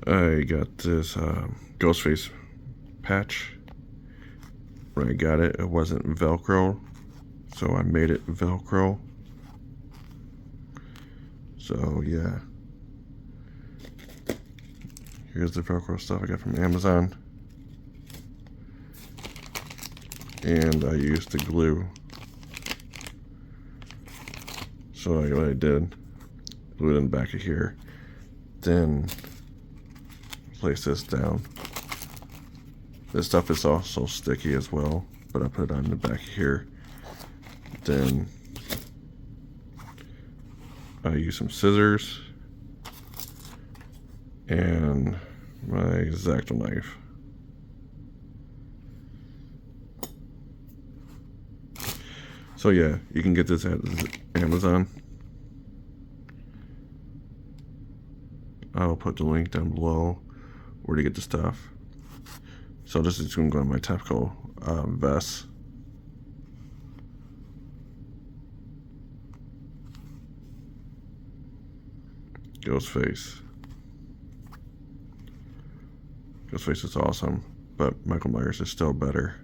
I got this Ghostface patch. When I got it, it wasn't Velcro, so I made it Velcro. So yeah, here's the Velcro stuff I got from Amazon, and I used the glue. So what I did, glue it in the back of here, then place this down. This stuff is also sticky as well, but I put it on the back here. Then I use some scissors and my X-Acto knife. So yeah, you can get this at Amazon. I'll put the link down below where to get the stuff. So this is going to go on my Tefco vest. Ghostface. Ghostface is awesome, but Michael Myers is still better.